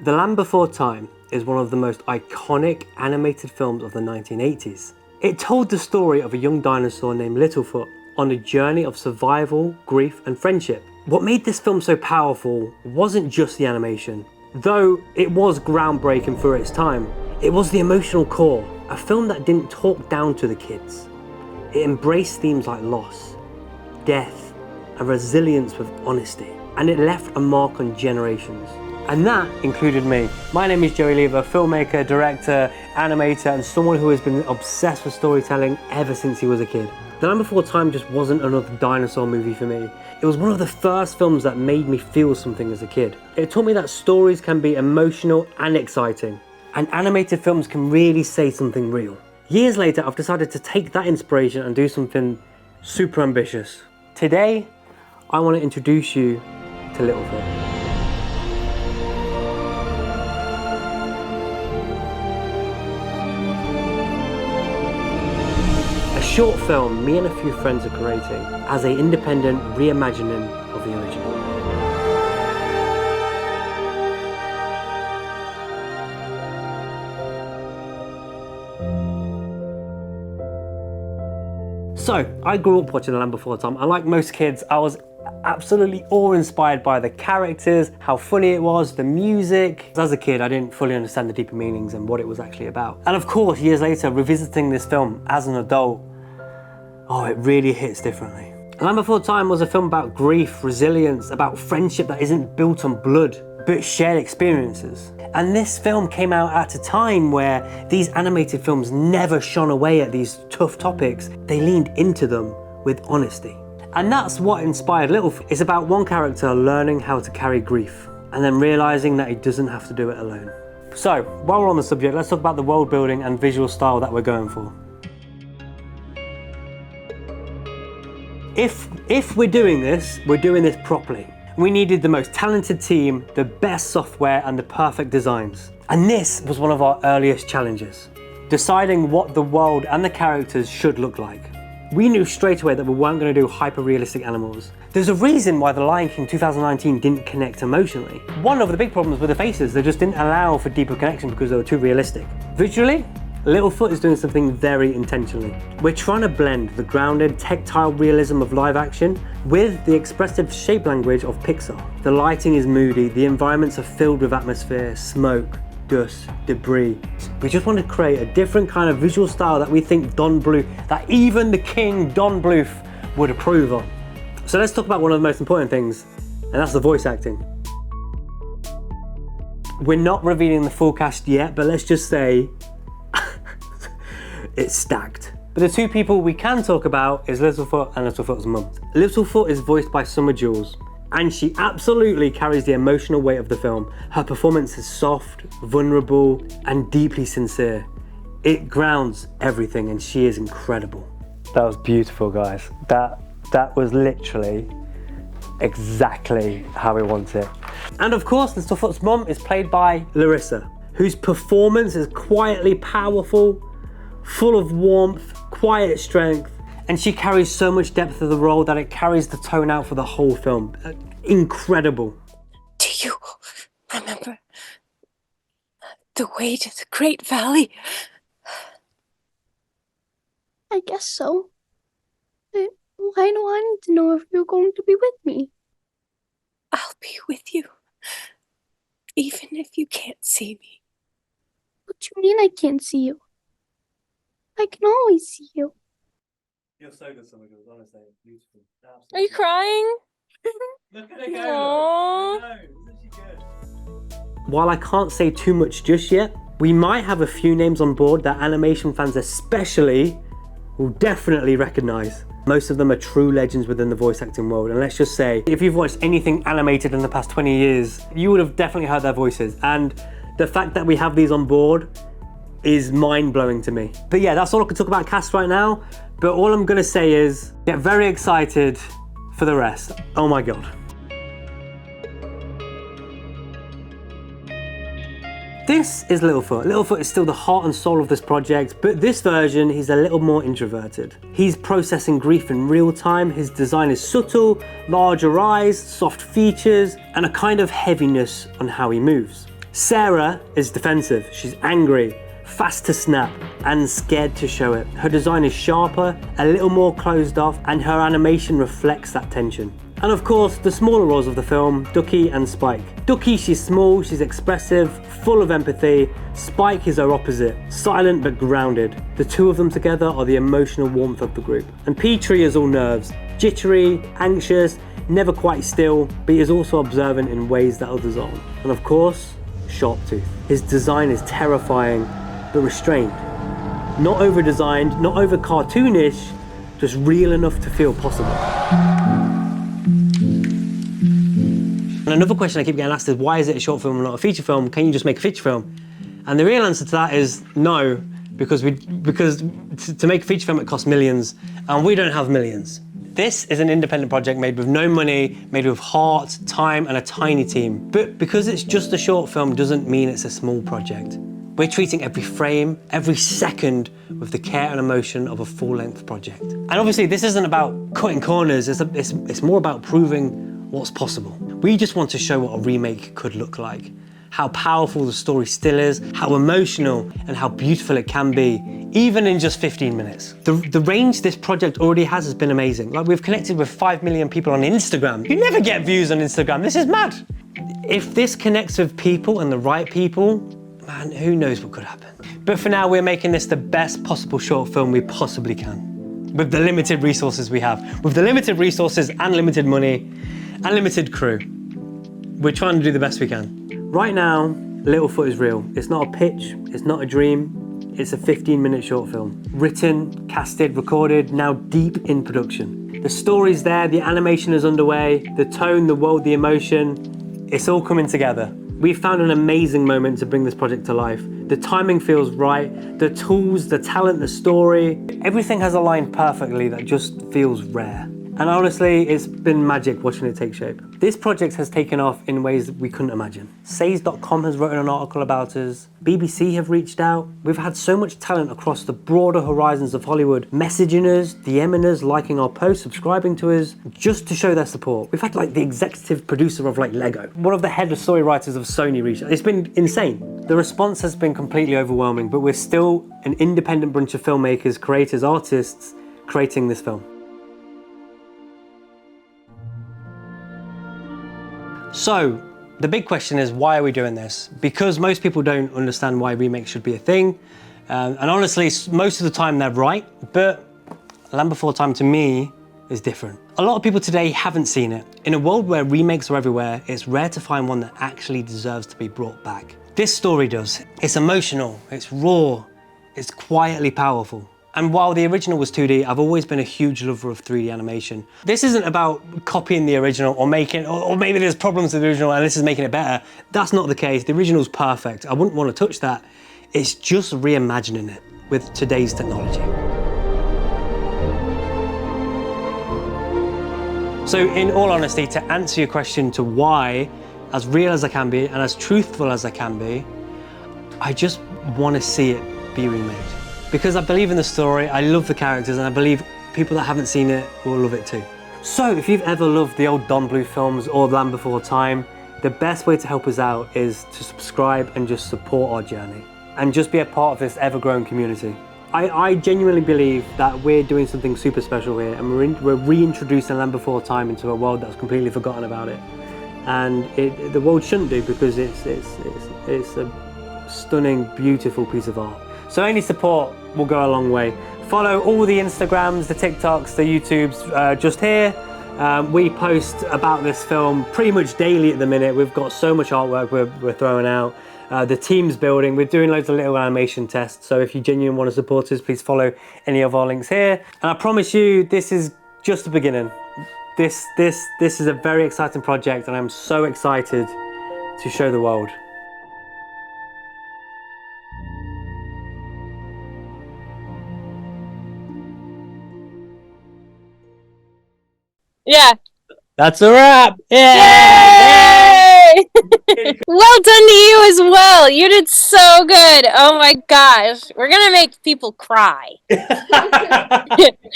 The Land Before Time is one of the most iconic animated films of the 1980s. It told the story of a young dinosaur named Littlefoot on a journey of survival, grief, and friendship. What made this film so powerful wasn't just the animation, though it was groundbreaking for its time. It was the emotional core, a film that didn't talk down to the kids. It embraced themes like loss, death, and resilience with honesty, and it left a mark on generations. And that included me. My name is Joey Lever, filmmaker, director, animator, and someone who has been obsessed with storytelling ever since he was a kid. The Land Before Time just wasn't another dinosaur movie for me. It was one of the first films that made me feel something as a kid. It taught me that stories can be emotional and exciting, and animated films can really say something real. Years later, I've decided to take that inspiration and do something super ambitious. Today, I want to introduce you to Littlefoot. A short film me and a few friends are creating as an independent reimagining of the original. So, I grew up watching The Land Before Time, and like most kids, I was absolutely awe-inspired by the characters, how funny it was, the music. As a kid, I didn't fully understand the deeper meanings and what it was actually about. And of course, years later, revisiting this film as an adult, oh, it really hits differently. The Land Before Time was a film about grief, resilience, about friendship that isn't built on blood, but shared experiences. And this film came out at a time where these animated films never shone away at these tough topics. They leaned into them with honesty. And that's what inspired Littlefoot. It's about one character learning how to carry grief and then realizing that he doesn't have to do it alone. So, while we're on the subject, let's talk about the world building and visual style that we're going for. If we're doing this properly. We needed the most talented team, the best software, and the perfect designs. And this was one of our earliest challenges, deciding what the world and the characters should look like. We knew straight away that we weren't going to do hyper-realistic animals. There's a reason why The Lion King 2019 didn't connect emotionally. One of the big problems with the faces, they just didn't allow for deeper connection because they were too realistic. Visually, Littlefoot is doing something very intentionally. We're trying to blend the grounded, tactile realism of live action with the expressive shape language of Pixar. The lighting is moody, the environments are filled with atmosphere, smoke, dust, debris. We just want to create a different kind of visual style that we think that even the king, Don Bluth, would approve of. So let's talk about one of the most important things, and that's the voice acting. We're not revealing the full cast yet, but let's just say it's stacked. But the two people we can talk about is Littlefoot and Littlefoot's mum. Littlefoot is voiced by Summer Jules, and she absolutely carries the emotional weight of the film. Her performance is soft, vulnerable, and deeply sincere. It grounds everything, and she is incredible. That was beautiful, guys. That was literally exactly how we want it. And of course, Littlefoot's mum is played by Larissa, whose performance is quietly powerful, full of warmth, quiet strength, and she carries so much depth of the role that it carries the tone out for the whole film. Incredible. Do you remember the way to the Great Valley? I guess so. But why do I need to know if you're going to be with me? I'll be with you, even if you can't see me. What do you mean I can't see you? I can always see you. You're so good, Summer Jules, honestly. Beautiful. Absolutely. Are you crying? Look at her go. Aww. No, isn't she good? While I can't say too much just yet, we might have a few names on board that animation fans especially will definitely recognise. Most of them are true legends within the voice acting world, and let's just say, if you've watched anything animated in the past 20 years, you would have definitely heard their voices, and the fact that we have these on board is mind-blowing to me. But yeah, that's all I can talk about cast right now, but all I'm gonna say is, get very excited for the rest. Oh my God. This is Littlefoot. Littlefoot is still the heart and soul of this project, but this version, he's a little more introverted. He's processing grief in real time. His design is subtle, larger eyes, soft features, and a kind of heaviness on how he moves. Sarah is defensive, she's angry, fast to snap, and scared to show it. Her design is sharper, a little more closed off, and her animation reflects that tension. And of course, the smaller roles of the film, Ducky and Spike. Ducky, she's small, she's expressive, full of empathy. Spike is her opposite, silent but grounded. The two of them together are the emotional warmth of the group. And Petrie is all nerves, jittery, anxious, never quite still, but he is also observant in ways that others aren't. And of course, Sharptooth. His design is terrifying, but restrained. Not over-designed, not over-cartoonish, just real enough to feel possible. And another question I keep getting asked is, why is it a short film and not a feature film? Can you just make a feature film? And the real answer to that is no, because to make a feature film it costs millions, and we don't have millions. This is an independent project made with no money, made with heart, time, and a tiny team. But because it's just a short film doesn't mean it's a small project. We're treating every frame, every second with the care and emotion of a full-length project. And obviously this isn't about cutting corners, it's more about proving what's possible. We just want to show what a remake could look like, how powerful the story still is, how emotional and how beautiful it can be, even in just 15 minutes. The range this project already has been amazing. Like, we've connected with 5 million people on Instagram. You never get views on Instagram, this is mad. If this connects with people and the right people, man, who knows what could happen. But for now, we're making this the best possible short film we possibly can, with the limited resources we have. With the limited resources and limited money, and limited crew. We're trying to do the best we can. Right now, Littlefoot is real. It's not a pitch, it's not a dream, it's a 15-minute short film. Written, casted, recorded, now deep in production. The story's there, the animation is underway, the tone, the world, the emotion, it's all coming together. We've found an amazing moment to bring this project to life. The timing feels right, the tools, the talent, the story, everything has aligned perfectly that just feels rare. And honestly, it's been magic watching it take shape. This project has taken off in ways that we couldn't imagine. Says.com has written an article about us. BBC have reached out. We've had so much talent across the broader horizons of Hollywood, messaging us, DMing us, liking our posts, subscribing to us, just to show their support. We've had like the executive producer of like Lego, one of the head of story writers of Sony reach out. It's been insane. The response has been completely overwhelming, but we're still an independent bunch of filmmakers, creators, artists, creating this film. So, the big question is, why are we doing this? Because most people don't understand why remakes should be a thing. And honestly, most of the time they're right, but Land Before Time to me is different. A lot of people today haven't seen it. In a world where remakes are everywhere, it's rare to find one that actually deserves to be brought back. This story does. It's emotional, it's raw, it's quietly powerful. And while the original was 2D, I've always been a huge lover of 3D animation. This isn't about copying the original or making, or maybe there's problems with the original and this is making it better. That's not the case. The original's perfect. I wouldn't want to touch that. It's just reimagining it with today's technology. So in all honesty, to answer your question to why, as real as I can be and as truthful as I can be, I just want to see it be remade. Because I believe in the story, I love the characters, and I believe people that haven't seen it will love it too. So if you've ever loved the old Don Bluth films or Land Before Time, the best way to help us out is to subscribe and just support our journey and just be a part of this ever-growing community. I genuinely believe that we're doing something super special here, and we're reintroducing Land Before Time into a world that's completely forgotten about it. And the world shouldn't do, because it's a stunning, beautiful piece of art. So any support will go a long way. Follow all the Instagrams, the TikToks, the YouTubes just here. We post about this film pretty much daily at the minute. We've got so much artwork we're throwing out. The team's building. We're doing loads of little animation tests. So if you genuinely want to support us, please follow any of our links here. And I promise you, this is just the beginning. This is a very exciting project, and I'm so excited to show the world. Yeah. That's a wrap. Yay! Well done to you as well. You did so good. Oh my gosh. We're gonna make people cry.